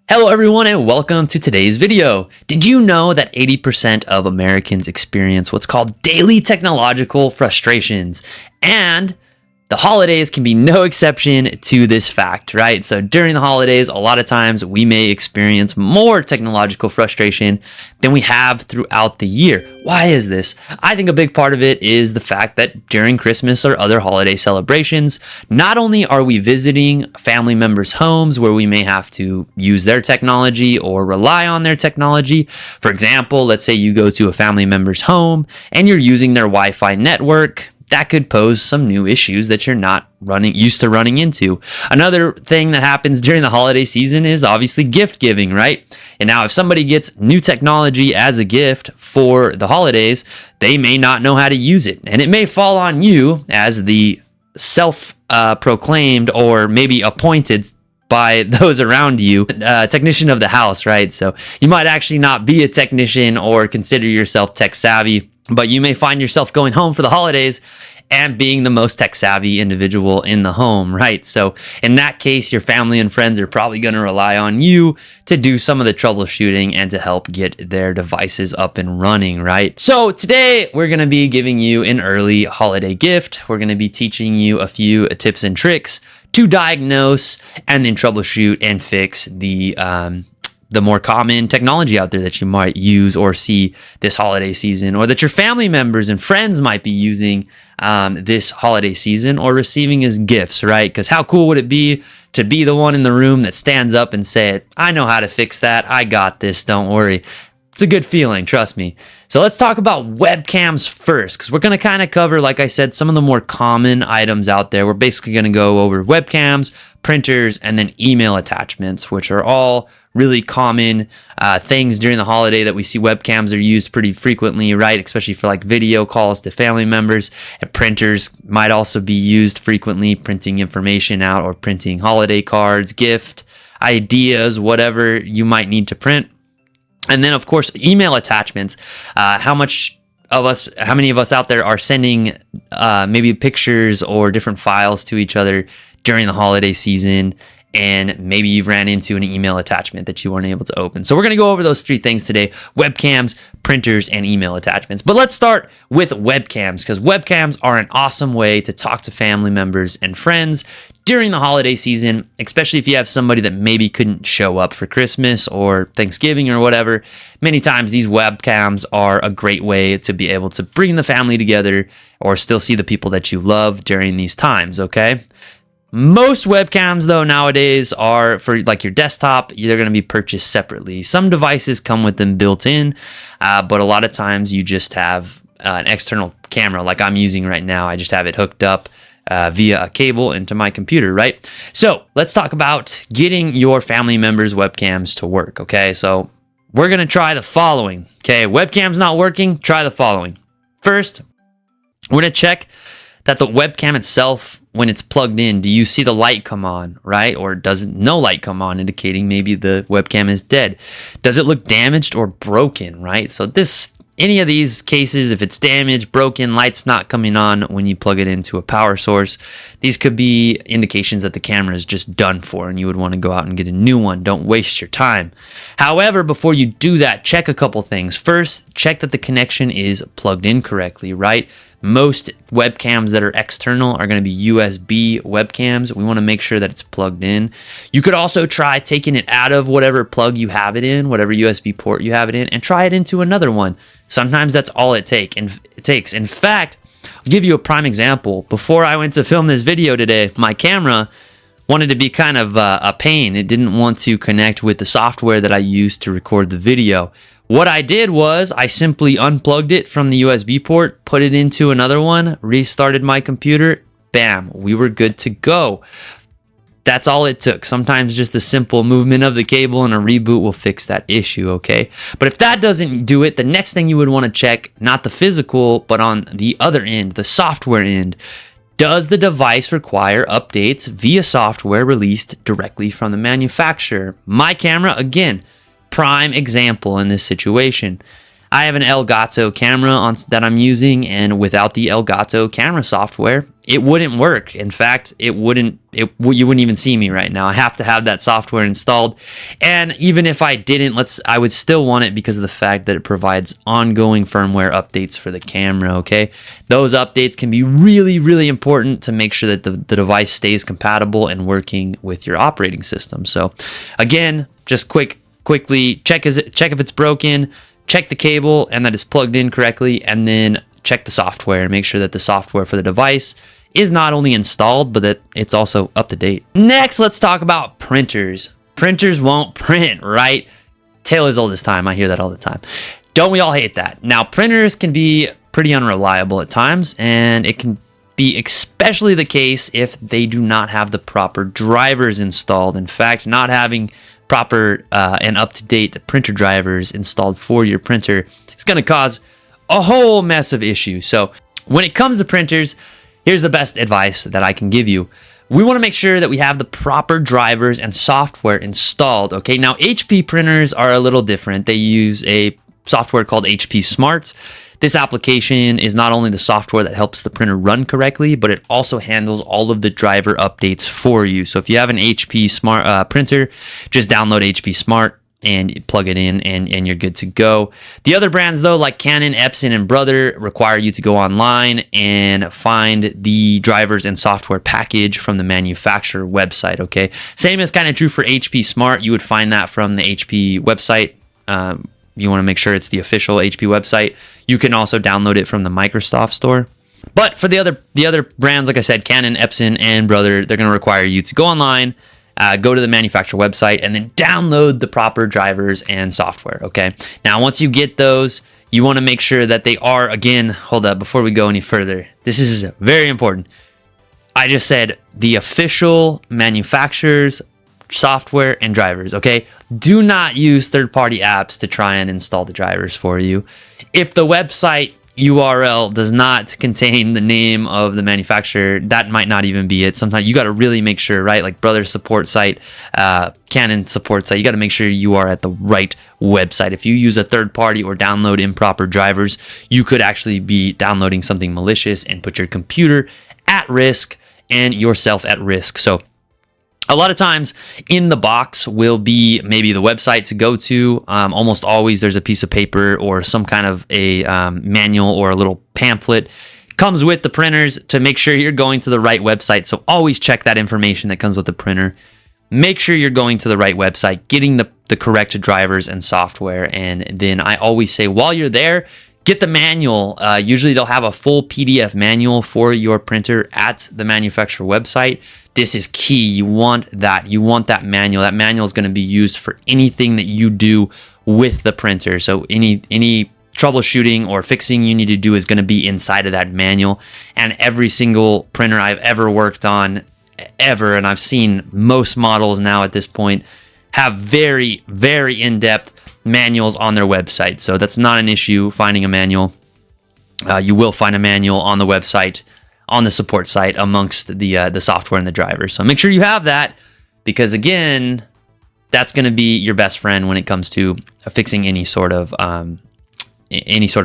Hello everyone and welcome to today's video. Did you know that 80% of Americans experience what's called daily technological frustrations? And the holidays can be no exception to this fact, right? So during the holidays, a lot of times we may experience more technological frustration than we have throughout the year. Why is this? I think a big part of it is the fact that during Christmas or other holiday celebrations, not only are we visiting family members' homes where we may have to use their technology or rely on their technology. For example, let's say you go to a family member's home and you're using their Wi-Fi network. That could pose some new issues that you're not used to running into. Another thing that happens during the holiday season is obviously gift giving, right? And now if somebody gets new technology as a gift for the holidays, they may not know how to use it. And it may fall on you as the self-proclaimed or maybe appointed by those around you, technician of the house, right? So you might actually not be a technician or consider yourself tech savvy, but you may find yourself going home for the holidays and being the most tech savvy individual in the home, right? So in that case, your family and friends are probably going to rely on you to do some of the troubleshooting and to help get their devices up and running, right? So today we're going to be giving you an early holiday gift. We're going to be teaching you a few tips and tricks to diagnose and then troubleshoot and fix the more common technology out there that you might use or see this holiday season, or that your family members and friends might be using this holiday season or receiving as gifts, right? Because how cool would it be to be the one in the room that stands up and say, I know how to fix that. I got this. Don't worry. It's a good feeling, trust me. So let's talk about webcams first, because we're going to kind of cover, like I said, some of the more common items out there. We're basically going to go over webcams, printers, and then email attachments, which are all really common things during the holiday that we see. Webcams are used pretty frequently, right? Especially for like video calls to family members. And printers might also be used frequently, printing information out or printing holiday cards, gift ideas, whatever you might need to print. And then, of course, email attachments. How many of us out there are sending maybe pictures or different files to each other during the holiday season, and maybe you've ran into an email attachment that you weren't able to open. So we're going to go over those three things today: webcams, printers, and email attachments. But let's start with webcams, because webcams are an awesome way to talk to family members and friends during the holiday season, especially if you have somebody that maybe couldn't show up for Christmas or Thanksgiving or whatever. Many times these webcams are a great way to be able to bring the family together or still see the people that you love during these times, okay? Most webcams, though, nowadays are for like your desktop. They're going to be purchased separately. Some devices come with them built in, but a lot of times you just have an external camera like I'm using right now. I just have it hooked up via a cable into my computer, right? So let's talk about getting your family members' webcams to work, okay? So we're going to try the following, okay? Webcam's not working, try the following. First, we're going to check that the webcam itself, when it's plugged in, do you see the light come on, right? Or does no light come on, indicating maybe the webcam is dead? Does it look damaged or broken, right? So any of these cases, if it's damaged, broken, light's not coming on when you plug it into a power source, these could be indications that the camera is just done for and you would want to go out and get a new one. Don't waste your time. However, before you do that, check a couple things. First, check that the connection is plugged in correctly, right? Most webcams that are external are going to be USB webcams. We want to make sure that it's plugged in. You could also try taking it out of whatever plug you have it in, whatever USB port you have it in, and try it into another one. Sometimes that's all it takes. In fact, I'll give you a prime example. Before I went to film this video today, my camera wanted to be kind of a pain. It didn't want to connect with the software that I used to record the video. What I did was I simply unplugged it from the USB port, put it into another one, restarted my computer, bam, we were good to go. That's all it took. Sometimes just a simple movement of the cable and a reboot will fix that issue, okay? But if that doesn't do it, the next thing you would want to check, not the physical, but on the other end, the software end. Does the device require updates via software released directly from the manufacturer? My camera, again, prime example in this situation. I have an Elgato camera that I'm using, and without the Elgato camera software, it wouldn't work. In fact, you wouldn't even see me right now. I have to have that software installed. And even if I didn't, I would still want it because of the fact that it provides ongoing firmware updates for the camera, okay? Those updates can be really, really important to make sure that the device stays compatible and working with your operating system. So again, just quickly check if it's broken, check the cable and that it's plugged in correctly, and then check the software and make sure that the software for the device is not only installed, but that it's also up to date. Next, let's talk about printers. Printers won't print, right? Tale as old as time. I hear that all the time. Don't we all hate that? Now, printers can be pretty unreliable at times, and it can be especially the case if they do not have the proper drivers installed. In fact, not having proper and up-to-date printer drivers installed for your printer is going to cause a whole mess of issues. So when it comes to printers, here's the best advice that I can give you. We want to make sure that we have the proper drivers and software installed. Okay, now HP printers are a little different. They use a software called HP Smart. This application is not only the software that helps the printer run correctly, but it also handles all of the driver updates for you. So if you have an HP Smart printer, just download HP Smart and plug it in, and you're good to go. The other brands though, like Canon, Epson, and Brother, require you to go online and find the drivers and software package from the manufacturer website, okay? Same is kind of true for HP Smart. You would find that from the HP website. You want to make sure it's the official HP website. You can also download it from the Microsoft store. But for the other brands, like I said, Canon, Epson, and Brother, they're going to require you to go online, go to the manufacturer website, and then download the proper drivers and software, okay? Now, once you get those, you want to make sure that they are, again, hold up, before we go any further, this is very important. I just said the official manufacturer's software and drivers, okay? Do not use third-party apps to try and install the drivers for you. If the website URL does not contain the name of the manufacturer, that might not even be it. Sometimes you got to really make sure, right? Like Brother support site, Canon support site, you got to make sure you are at the right website. If you use a third party or download improper drivers, you could actually be downloading something malicious and put your computer at risk and yourself at risk. So a lot of times in the box will be maybe the website to go to. Almost always there's a piece of paper or some kind of a manual or a little pamphlet. Comes with the printers to make sure you're going to the right website. So always check that information that comes with the printer. Make sure you're going to the right website, getting the correct drivers and software. And then I always say while you're there, get the manual. Usually they'll have a full PDF manual for your printer at the manufacturer website. This is key. You want that. You want that manual. That manual is going to be used for anything that you do with the printer. So any troubleshooting or fixing you need to do is going to be inside of that manual. And every single printer I've ever worked on, and I've seen most models now at this point, have very, very in-depth manuals on their website. So that's not an issue finding a manual. You will find a manual on the website, on the support site, amongst the software and the drivers. So make sure you have that, because again, that's going to be your best friend when it comes to fixing any sort of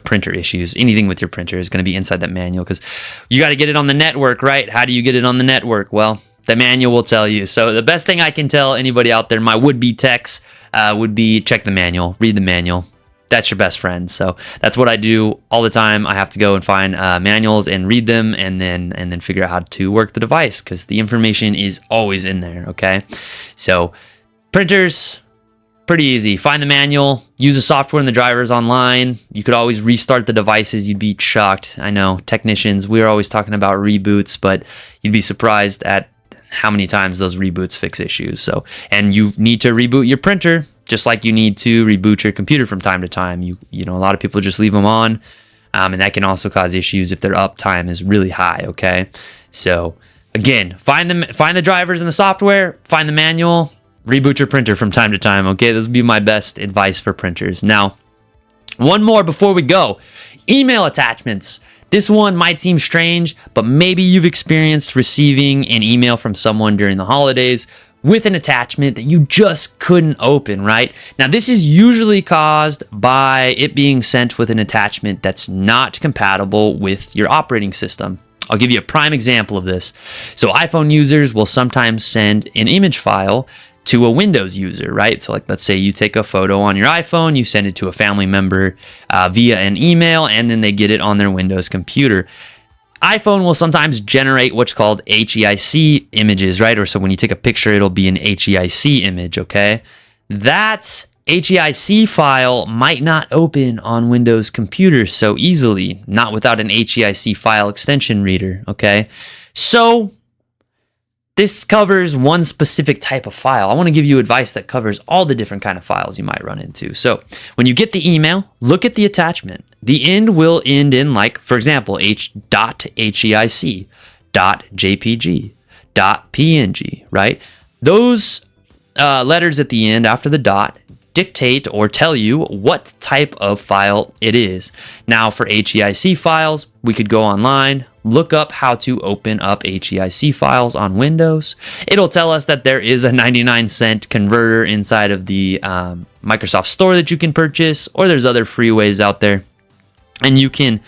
printer issues. Anything with your printer is going to be inside that manual, because you got to get it on the network, right? How do you get it on the network? Well, the manual will tell you. So the best thing I can tell anybody out there, my would-be techs, would be check the manual, read the manual. That's your best friend. So that's what I do all the time. I have to go and find manuals and read them, and then figure out how to work the device, because the information is always in there. Okay, so printers, pretty easy. Find the manual, use the software and the drivers online. You could always restart the devices. You'd be shocked. I know technicians, we're always talking about reboots, but you'd be surprised at how many times those reboots fix issues. So, and you need to reboot your printer just like you need to reboot your computer from time to time. You know, a lot of people just leave them on, and that can also cause issues if their uptime is really high. Okay, so again, find the drivers and the software, find the manual, reboot your printer from time to time. Okay, this would be my best advice for printers. Now, one more before we go: email attachments. This one might seem strange, but maybe you've experienced receiving an email from someone during the holidays with an attachment that you just couldn't open, right? Now, this is usually caused by it being sent with an attachment that's not compatible with your operating system. I'll give you a prime example of this. So iPhone users will sometimes send an image file to a Windows user, right? So like, let's say you take a photo on your iPhone, you send it to a family member via an email, and then they get it on their Windows computer. iPhone will sometimes generate what's called HEIC images, right? Or so when you take a picture, it'll be an HEIC image, okay? That HEIC file might not open on Windows computers so easily, not without an HEIC file extension reader, okay? So this covers one specific type of file. I want to give you advice that covers all the different kind of files you might run into. So when you get the email, look at the attachment. The end will end in, like, for example, .heic, .jpg, .png, right? Those letters at the end after the dot dictate or tell you what type of file it is. Now for HEIC files, we could go online, look up how to open up HEIC files on Windows. It'll tell us that there is a 99-cent converter inside of the Microsoft Store that you can purchase, or there's other free ways out there. And you can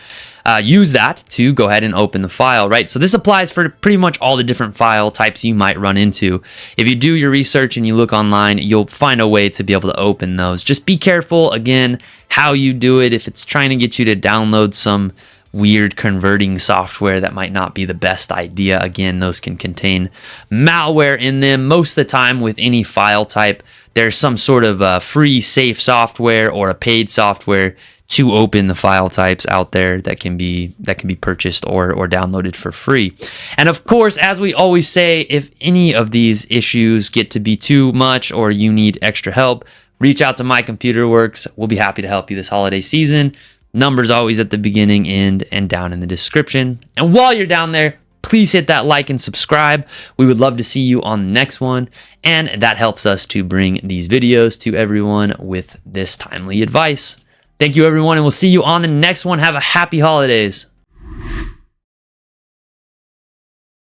use that to go ahead and open the file, right? So this applies for pretty much all the different file types you might run into. If you do your research and you look online, you'll find a way to be able to open those. Just be careful, again, how you do it. If it's trying to get you to download some weird converting software, that might not be the best idea. Again, those can contain malware in them. Most of the time with any file type, there's some sort of free safe software or a paid software to open the file types out there that can be purchased or downloaded for free. And of course, as we always say, if any of these issues get to be too much or you need extra help, reach out to My Computer Works. We'll be happy to help you this holiday season. Numbers always at the beginning, end, and down in the description. And while you're down there, please hit that like and subscribe. We would love to see you on the next one, and that helps us to bring these videos to everyone with this timely advice. Thank you, everyone, and we'll see you on the next one. Have a happy holidays.